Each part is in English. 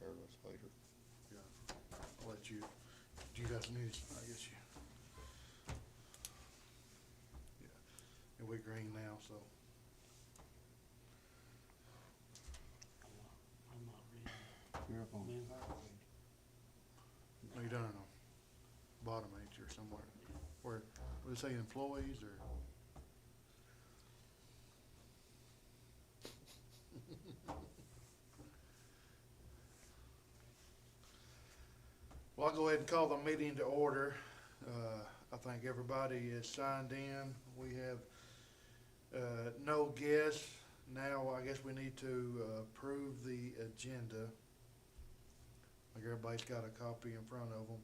care of us later. Yeah, I'll let you, do you got some news? I guess you. Yeah, and we're green now, so. I'm not reading it. You're up on Man. No, you done it on bottom, ain't you, or somewhere? Where, what it say, employees, or? Well, I'll go ahead and call the meeting to order. I think everybody is signed in. We have, no guests. Now, I guess we need to approve the agenda. Like everybody's got a copy in front of them.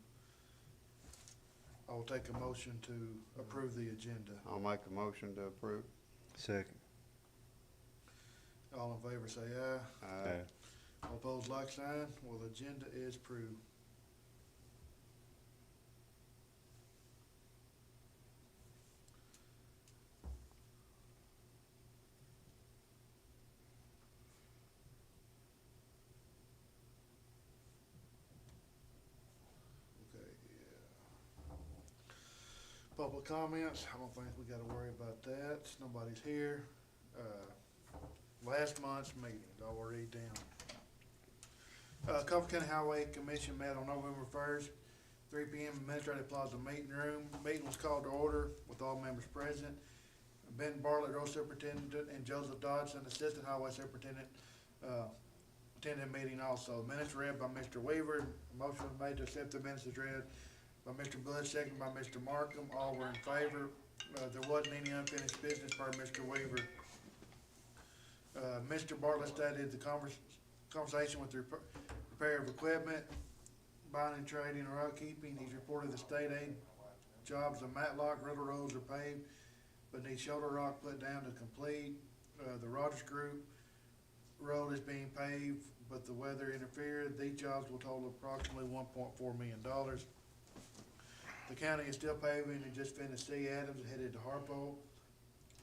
I will take a motion to approve the agenda. I'll make a motion to approve. Second. All in favor say aye. Aye. All opposed, like sign. Well, the agenda is approved. Okay, yeah. Public comments, I don't think we gotta worry about that. Nobody's here. Last month's meeting, already down. Coffee County Highway Commission met on November 1st, 3 p.m. Administrative Plaza Meeting Room. Meeting was called to order with all members present. Ben Bartlett, Road Superintendent, and Joseph Dodson, Assistant Highway Superintendent, attended the meeting also. Minutes read by Mr. Weaver. Motion was made to accept the minutes as read by Mr. Bush, second by Mr. Markham. All were in favor. There wasn't any unfinished business per Mr. Weaver. Mr. Bartlett stated the conversation with the repair of equipment, buying and trading, or outkeeping. He's reported the state aid jobs of Matlock, Riddle roads are paved, but need shoulder rock put down to complete. The Rogers Group road is being paved, but the weather interfered. These jobs will total approximately $1.4 million. The county is still paving and just finished C. Adams and headed to Harpo.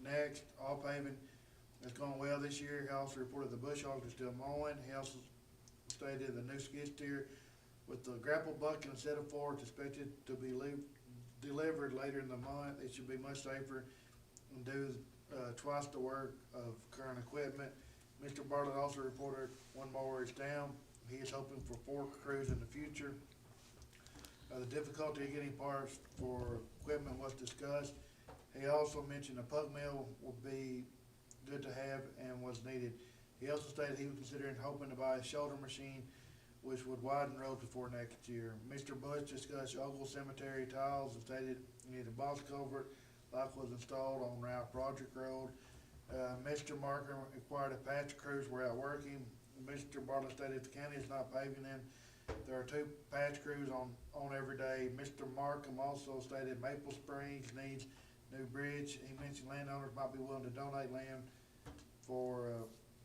Next, all paving has gone well this year. He also reported the bush hogs are still mowing. He also stated the new skid steer with the grapple bucket and set of forks expected to be delivered later in the month. It should be much safer and do twice the work of current equipment. Mr. Bartlett also reported one mower is down. He is hoping for 4 crews in the future. The difficulty of getting parts for equipment was discussed. He also mentioned a pug mill will be good to have and was needed. He also stated he was considering hoping to buy a shoulder machine which would widen roads before next year. Mr. Bush discussed Ogle Cemetery tiles and stated he needed a box culvert like was installed on Ralph Project Road. Mr. Markham inquired if patch crews were out working. Mr. Bartlett stated the county is not paving them. There are 2 patch crews on every day. Mr. Markham also stated Maple Springs needs new bridge. He mentioned landowners might be willing to donate land for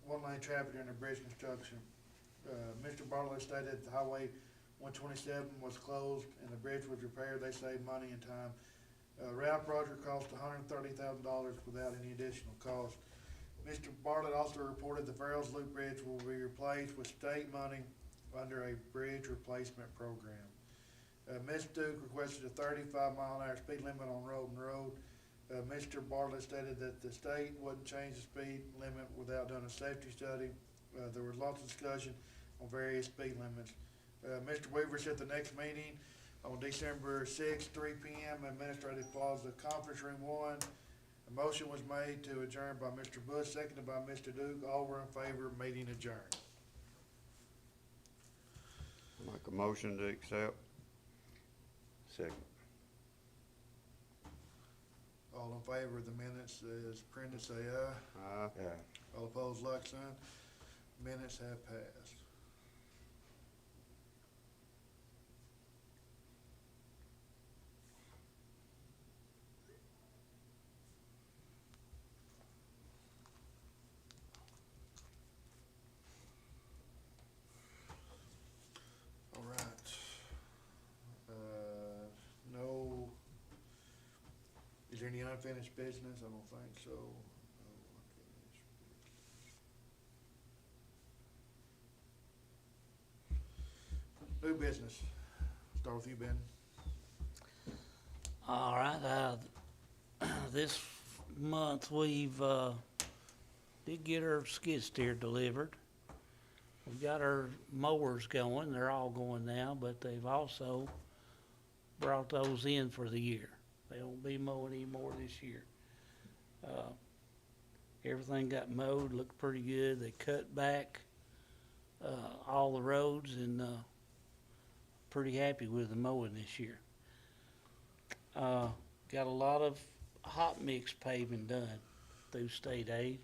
one-lane traffic during the bridge construction. Mr. Bartlett stated the Highway 127 was closed and the bridge was repaired. They saved money and time. Route project cost $130,000 without any additional cost. Mr. Bartlett also reported the Farrell's Loop Bridge will be replaced with state money under a bridge replacement program. Ms. Duke requested a 35-mile-an-hour speed limit on Roden Road. Mr. Bartlett stated that the state wouldn't change the speed limit without doing a safety study. There was lots of discussion on various speed limits. Mr. Weaver said the next meeting on December 6th, 3 p.m. Administrative Plaza Conference Room 1. A motion was made to adjourn by Mr. Bush, seconded by Mr. Duke. All were in favor, meeting adjourned. Make a motion to accept. Second. All in favor of the minutes as printed, say aye. Aye. Aye. All opposed, like sign. Minutes have passed. All right. No, is there any unfinished business? I don't think so. No unfinished business. New business. Start with you, Ben. All right, this month we've, did get our skid steer delivered. We've got our mowers going, they're all going now, but they've also brought those in for the year. They won't be mowing anymore this year. Everything got mowed, looked pretty good. They cut back, all the roads and, pretty happy with the mowing this year. Got a lot of hot mix paving done through state aid.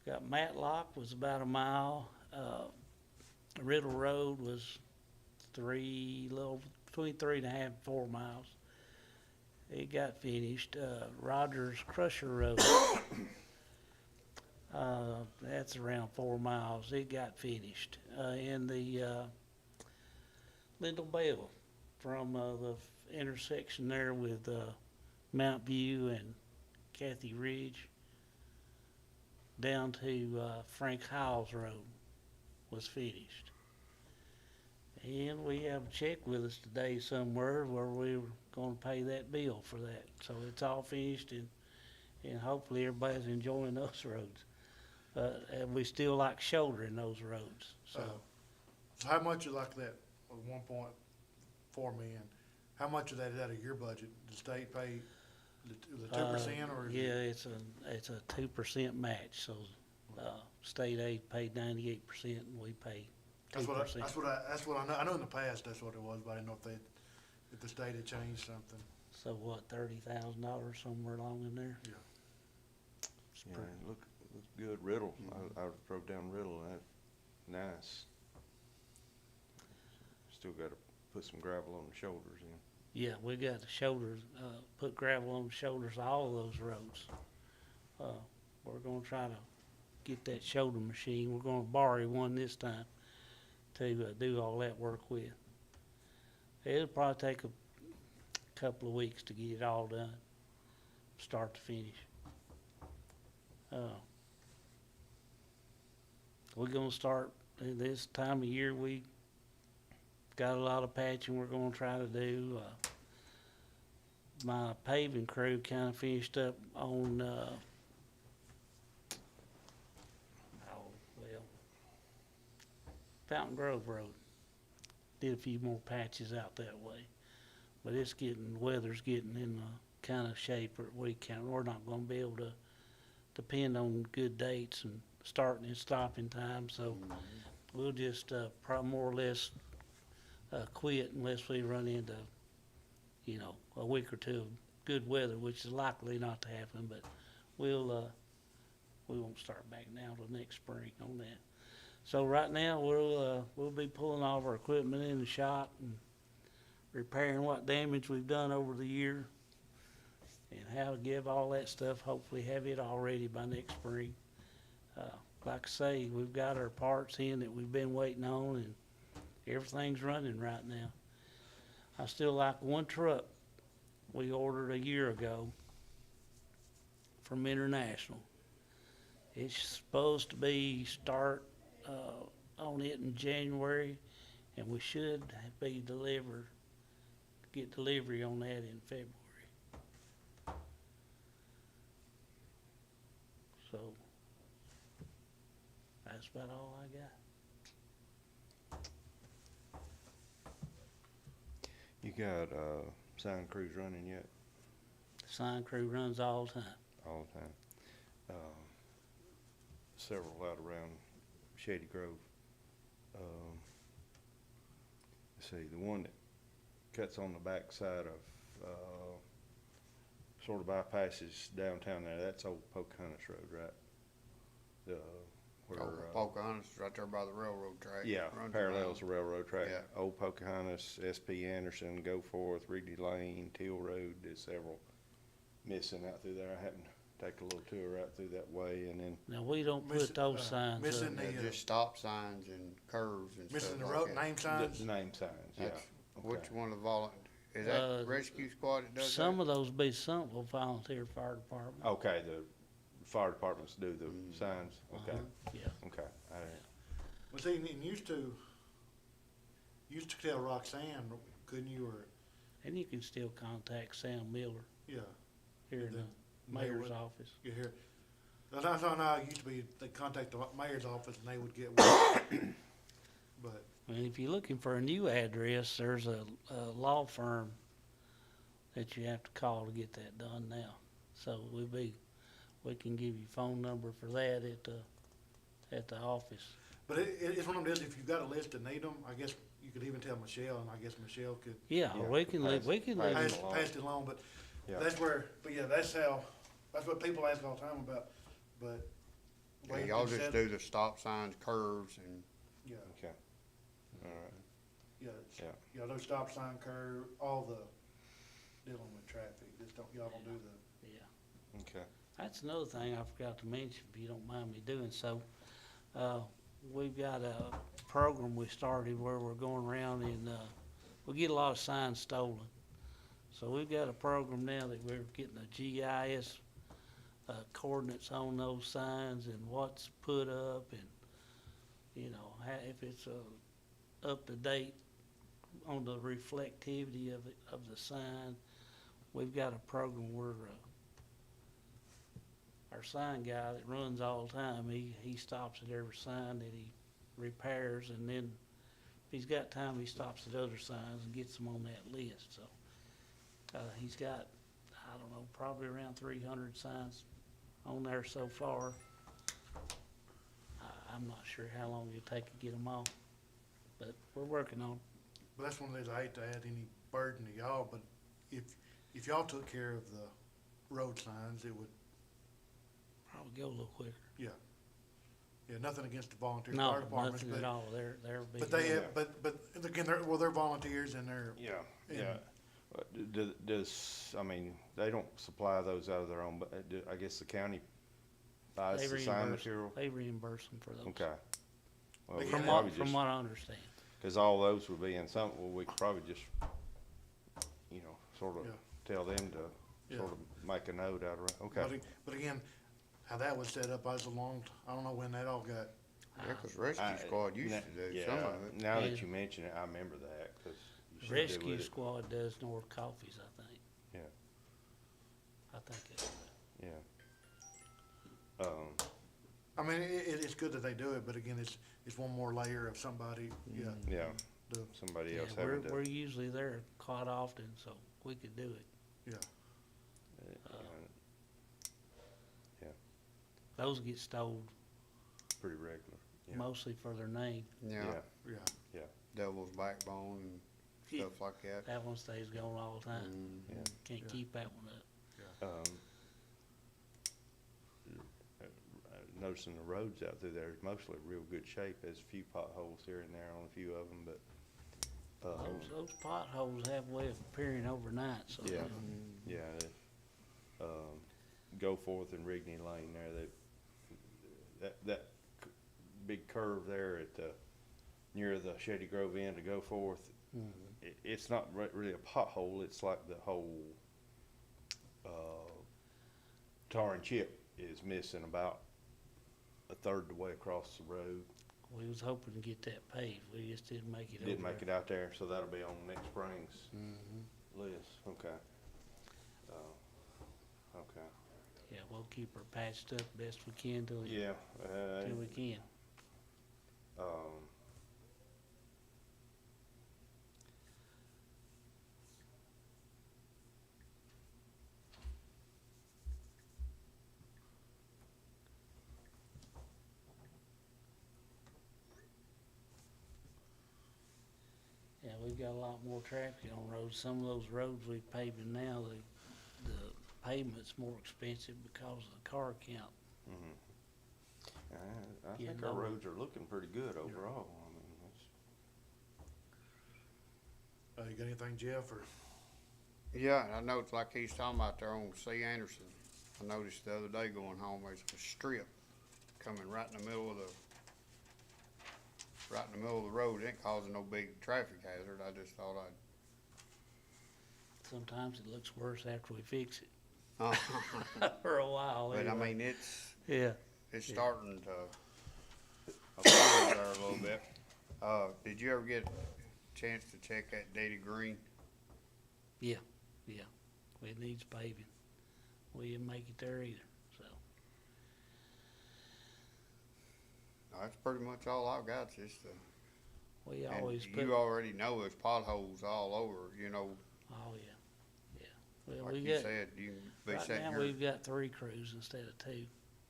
Got Matlock was about a mile. Riddle Road was between 3.5 and 4 miles. It got finished. Rogers Crusher Road, that's around 4 miles. It got finished. And the Lindell Bell from the intersection there with Mount View and Kathy Ridge down to Frank Howes Road was finished. And we have a check with us today somewhere where we were going to pay that bill for that. So it's all finished, and hopefully everybody's enjoying those roads. And we still like shouldering those roads. So So how much is like that, 1.4 million, how much of that is out of your budget? Does the state pay the 2% or? Is it- it's a 2% match. So state aid paid 98% and we pay 2%. That's what I know. I know in the past that's what it was, but I didn't know if the state had changed something. So what, $30,000 somewhere along in there? Yeah. It's Yeah, pretty- it looked good. Riddle, I drove down Riddle, and nice. Still gotta put some gravel on the shoulders in. Yeah, we got the shoulders, put gravel on the shoulders of all of those roads. We're gonna try to get that shoulder machine. We're gonna borrow one this time to do all that work with. It'll probably take a couple of weeks to get it all done, start to finish. We're gonna start, this time of year, we got a lot of patching we're gonna try to do. My paving crew kinda finished up on, Fountain Grove Road. Did a few more patches out that way. But it's weather's getting in the kind of shape where we're not gonna be able to depend on good dates and starting and stopping time, so we'll just, probably more or less, quit unless we run into, a week or two of good weather, which is likely not to happen, but we won't start back now till next spring on that. So right now, we'll be pulling all of our equipment in the shop and repairing what damage we've done over the year and how to give all that stuff, hopefully have it all ready by next spring. Like I say, we've got our parts in that we've been waiting on and everything's running right now. I still like one truck we ordered a year ago from International. It's supposed to be start on it in January, and we should get delivery on that in February. So that's about all I got. You got, sign crews running yet? The sign crew runs all the time. All the time. Several out around Shady Grove. Let's see, the one that cuts on the back side of, sort of bypasses downtown there, that's old Pocahontas Road, right? Where, Pocahontas, right there by the railroad track. yeah, Runs parallels the around. railroad track. Yeah. Old Pocahontas, SP Anderson, Goforth, Rigby Lane, Teal Road, there's several missing out through there. I happened to take a little tour right through that way, and then Now, we don't Missing- put those signs missing up. Yeah, the, just stop signs and curves and stuff missing the like road that. name signs. the name signs, yeah. That's- Okay. Which one of the is Uh, that rescue squad that does Some that? of those be Somerville Volunteer Fire Department. Okay, the fire departments do the Mm. signs, okay, Yeah. okay. Well, see, and used to, You used to tell Roxanne, couldn't you, or, And you can still contact Sam Miller yeah, here in the mayor mayor's would- office. you hear? That's not how it used to be, they contact the mayor's office and they would get one. But, And if you're looking for a new address, there's a law firm that you have to call to get that done now. So we can give you phone number for that at the office. but it's one of them deals, if you've got a list that need them, I guess you could even tell Michelle, and I guess Michelle could Yeah, Yeah, we can leave, pass- we can pass leave, it pass, along. pass it along, but Yeah. that's where, but yeah, that's what people ask all the time about, but. Yeah, way y'all it's just set- do the stop signs, curves, and Yeah, Okay, all right, yeah, yeah. yeah, those stop sign curve, all the dealing with traffic, just don't, y'all don't do the, yeah. Okay. That's another thing I forgot to mention, if you don't mind me doing so. We've got a program we started where we're going around and, we get a lot of signs stolen. So we've got a program now that we're getting a GIS, coordinates on those signs and what's put up and, you know, if it's, up to date on the reflectivity of the sign. We've got a program where, our sign guy that runs all the time, he stops at every sign that he repairs, and then if he's got time, he stops at other signs and gets them on that list, so. He's got, I don't know, probably around 300 signs on there so far. I'm not sure how long it'll take to get them all, but we're working on it. but that's one of those, I hate to add any burden to y'all, but if y'all took care of the road signs, it would, Probably go a little quicker. yeah, nothing against the volunteer No, fire departments, nothing at but, all, they're big. but they Yeah. have, but again, they're volunteers and they're, Yeah, And- yeah. Does, I mean, they don't supply those out of their own, but I guess the county buys They the sign reimburse, material? they reimburse them for those. Okay. Well, They we can could From probably what, from just, what I understand. cause all those would be in some, well, we could probably just, you know, sort of Yeah. tell them to Yeah. sort of make a note out of it, okay. but again, how that was set up, I was I don't know when that all got, yeah, 'cause rescue squad used to do some of it. Now that Yeah. you mention it, I remember that, cause you should do Rescue with it. Squad does North Coffees, I think. Yeah. I think it's, Yeah. I mean, it's good that they do it, but again, it's one more layer of somebody, yeah, Yeah, do, somebody yeah, else we're, having we're to. usually there quite often, so we could do it. yeah. Those get stole Pretty regular, yeah. mostly for their name. Yeah, Yeah, devil's backbone and stuff like that. That one stays going all the time. Mm. Yeah. Can't Yeah. keep that one up. Noticing the roads out through there is mostly real good shape. There's a few potholes here and there on a few of them, but, Those potholes have a way of appearing overnight, so. Yeah. yeah, Goforth and Rigney Lane there, that big curve there at the, near the Shady Grove end to Goforth, Mhm. it's not really a pothole, it's like the whole, tar and chip is missing about a third the way across the road. We was hoping to get that paved, we just didn't make it over. Didn't make it out there, so that'll be on next spring's Mhm. list, okay. Okay, Yeah, we'll keep her patched up best we can till yeah, we can. Yeah, we've got a lot more traffic on roads. Some of those roads we paving now, the pavement's more expensive because of the car count. I Yeah, think our no. roads are looking pretty good overall, I mean, that's. you got anything, Jeff, or? Yeah, I know it's like he's talking about there on C. Anderson. I noticed the other day going home, there's a strip coming right in the middle of the road. It ain't causing no big traffic hazard. I just thought Sometimes it looks worse after we fix it, I'd, for a while but I anyway. mean, it's Yeah, starting to appear there a little bit. Did you ever get chance to check that Daddy Green? Yeah, it needs paving. We didn't make it there either, so. That's pretty much all I've got, just We and always put, you already know there's potholes all over, you know, oh, yeah. Well, like we you got, said, you can be right sitting now, here, we've got 3 crews instead of 2.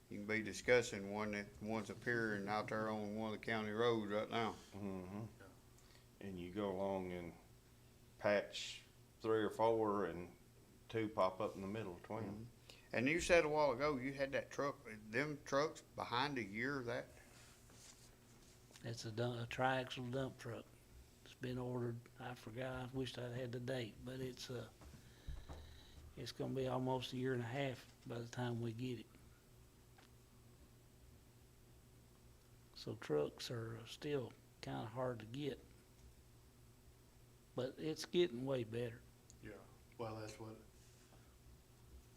you can be discussing one's appearing out there on one of the county roads right now. Mhm. And you go along and patch 3 or 4 and 2 pop up in the middle between them. And you said a while ago, you had that truck, them trucks behind a year of that? It's a triaxle dump truck. It's been ordered, I forgot, I wished I had the date, but it's gonna be almost a year and a half by the time we get it. So trucks are still kinda hard to get. But it's getting way better. Yeah, well, that's what,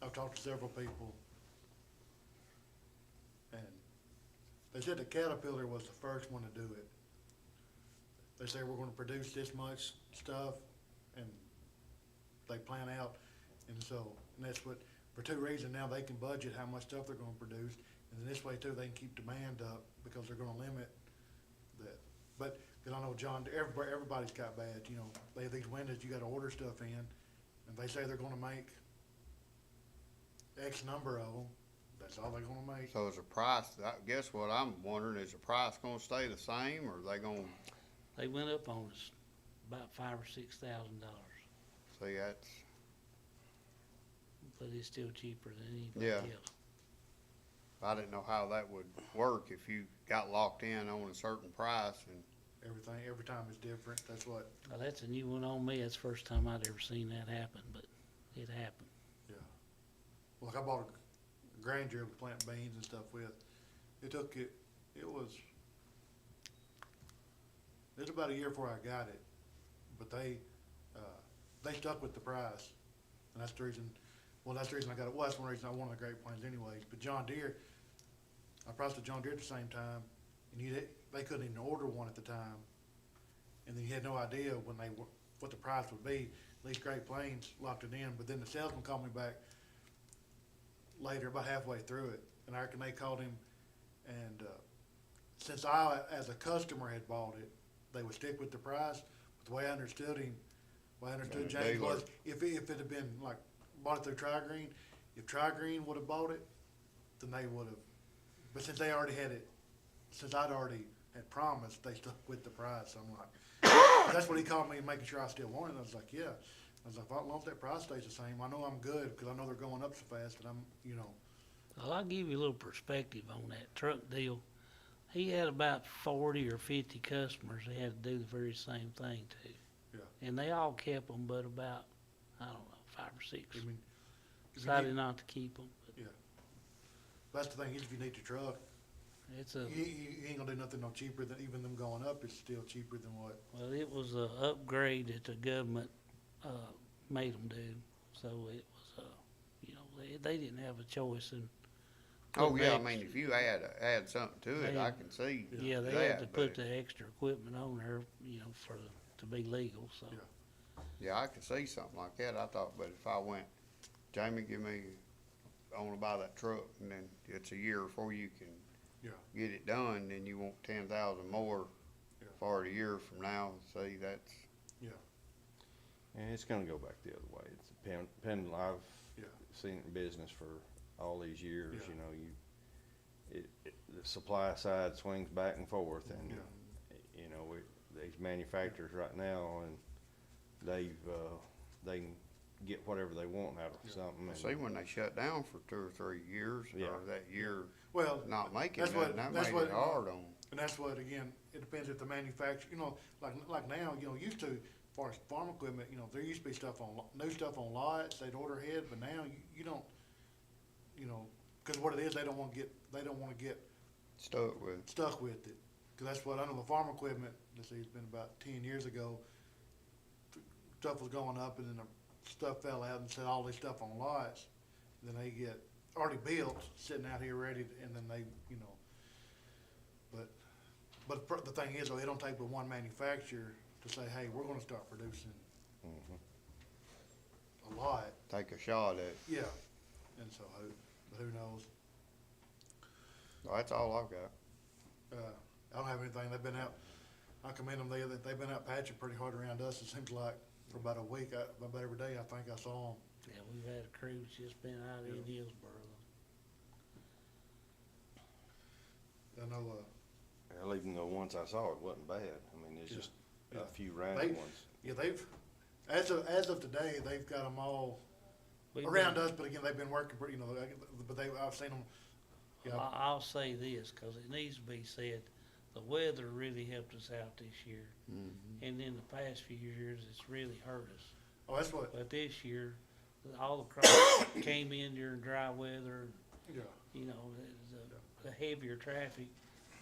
I've talked to several people, and they said the Caterpillar was the first one to do it. They say we're gonna produce this much stuff, and they plan out, and so, and that's what, for 2 reasons, now they can budget how much stuff they're gonna produce, and then this way too, they can keep demand up, because they're gonna limit that. But, cause I know John, everybody's got bad, you know, they have these windows, you gotta order stuff in, and they say they're gonna make X number of them, that's all they're gonna make. So is the price, I guess what I'm wondering, is the price gonna stay the same, or are they gonna, They went up on us about $5,000 or $6,000, see, that's, but it's still cheaper than Yeah. anybody else. I didn't know how that would work if you got locked in on a certain price and, Everything, every time is different, that's what, Now, that's a new one on me. That's the first time I'd ever seen that happen, but it happened. like I bought a Granger to plant beans and stuff with. It was about a year before I got it, but they stuck with the price. And that's the reason, that's the reason I got it. Well, that's one reason I wanted the Great Plains anyways. But John Deere, I priced a John Deere at the same time, and they couldn't even order one at the time. And then you had no idea what the price would be. At least Great Plains locked it in, but then the salesman called me back later, about halfway through it, and I reckon they called him, and since I, as a customer, had bought it, they would stick with the price. But the way I understood him, James, was if it had been like bought it through Tri-Green, if Tri-Green would have bought it, then they would have. But since they already had it, since I'd already had promised, they stuck with the price. I'm like, that's what he called me, making sure I still wanted it. I was like, yeah. I was like, as long as that price stays the same, I know I'm good, because I know they're going up so fast, and I'm, Well, I'll give you a little perspective on that truck deal. He had about 40 or 50 customers he had to do the very same thing to. Yeah. And they all kept them, but about, I don't know, 5 or 6 I mean, if you decided need- not to keep them. that's the thing, is if you need your truck, It's a, you ain't gonna do nothing no cheaper than, even them going up, it's still cheaper than what. well, it was a upgrade that the government, made them do. So it was, they didn't have a choice in. oh putting yeah, I extra- mean, if you add something to it, They I had- can see Yeah, they had to that, put but, the extra equipment on there, to be legal, so. Yeah. yeah, I could see something like that, I thought, but if I went, Jamie, I wanna buy that truck, and then it's a year before you can Yeah. get it done, then you want 10,000 more Yeah. for a year from now, see, that's, And it's gonna go back the other way. It's depending, I've Yeah. seen it in business for all these years, Yeah. you know, the supply side swings back and forth, and, Yeah. you know, these manufacturers right now, and they can get whatever they want out of Yeah. something. see, when they shut down for 2 or 3 years, Yeah. or that year Well, not making That's what- nothing, that that's made what- it hard on. and that's what, again, it depends if the manufacturer, like now, used to, as far as farm equipment, there used to be new stuff on lots, they'd order ahead, but now you don't, cause what it is, they don't wanna get Stuck with, stuck with it. Cause that's what, I know the farm equipment, let's see, it's been about 10 years ago, stuff was going up, and then the stuff fell out and said all this stuff on lots, then they get already built, sitting out here ready, and then they, but the thing is, though, it don't take but one manufacturer to say, hey, we're gonna start producing Mhm. a lot, Take a shot at it. yeah, and so who knows? Well, that's all I've got. I don't have anything, they've been out, I commend them, they've been out patching pretty hard around us, it seems like, for about a week, about every day, I think I saw them. Yeah, we've had a crew that's just been out in Hillsborough. I know, Well, even the ones I saw, it wasn't bad. I mean, there's Yeah. just Yeah. a few random ones. yeah, as of today, they've got them all We've around been- us, but again, they've been working pretty, but I've seen them, yeah, I'll say this, cause it needs to be said, the weather really helped us out this year. And in the past few years, it's really hurt us. oh, that's what, But this year, all the crops came in during dry weather, yeah, you know, the heavier traffic.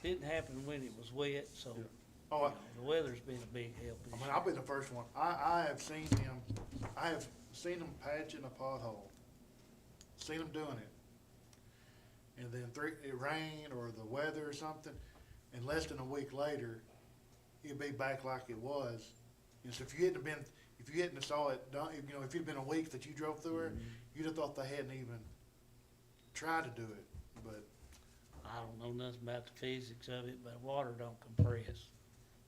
Didn't happen when it was wet, so, Yeah. you oh, know, the weather's been a big help this I mean, year. I'll be the first one. I have seen them patching a pothole. Seen them doing it. And then it rained or the weather or something, and less than a week later, it'd be back like it was. And so if you hadn't have saw it done, if it'd been a week that you drove through it, you'd have thought they hadn't even tried to do it, but, I don't know nothing about the physics of it, but water don't compress.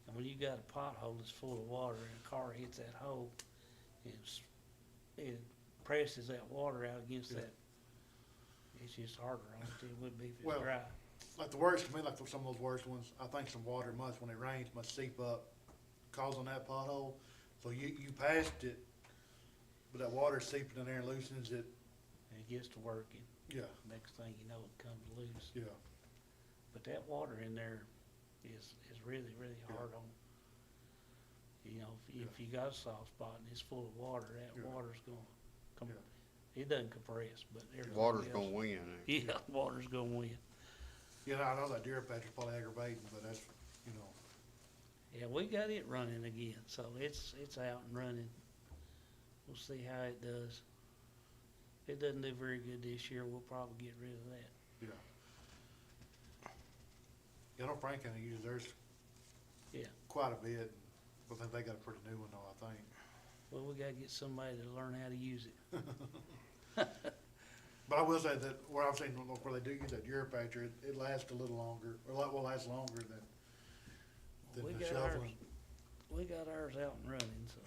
And when you got a pothole that's full of water and a car hits that hole, it presses that water out against Yeah. that. It's just harder on it than it would be if it's Well, dry. like the worst, to me, like some of those worst ones, I think some water must, when it rains, must seep up, causing that pothole. So you passed it, but that water's seeping in there and loosens it, And it gets to working. yeah, Next thing you know, it comes loose. yeah. But that water in there is really, really Yeah. hard on. You know, if you got a soft spot and it's full of water, that Yeah. water's gonna come, Yeah. it doesn't compress, but everything Water's else- gonna win. ain't it? Yeah, water's gonna win. Yeah, I know that deer patch is probably aggravating, but that's, you know, Yeah, we got it running again, so it's out and running. We'll see how it does. If it doesn't do very good this year, we'll probably get rid of that. yeah. Yeah, I know Frank County uses theirs Yeah. quite a bit, but I think they got a pretty new one though, I think. Well, we gotta get somebody to learn how to use it. But I will say that where I've seen, where they do use that deer patcher, it lasts a little longer, or will last longer than We the got shoveling. We got ours out and running, so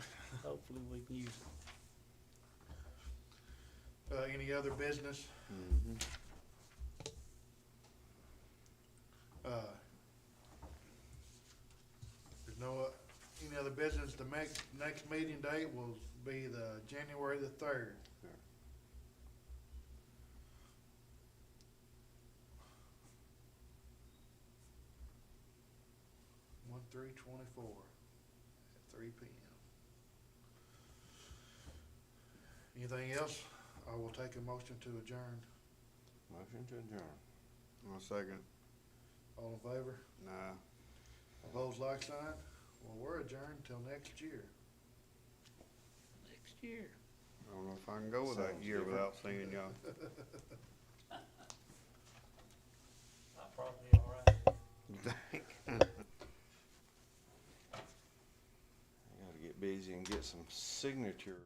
hopefully we can use it. Any other business? There's no, any other business, the next meeting date will be the January the 3rd. One, 3/24 at 3 p.m. Anything else? I will take a motion to adjourn. Motion to adjourn. 1 second. All in favor? Nah. Opposed, like sign? Well, we're adjourned until next year. Next year. I don't know if I can go with that Sounds year different. without seeing y'all. I'll probably be all right. I gotta get busy and get some signatures.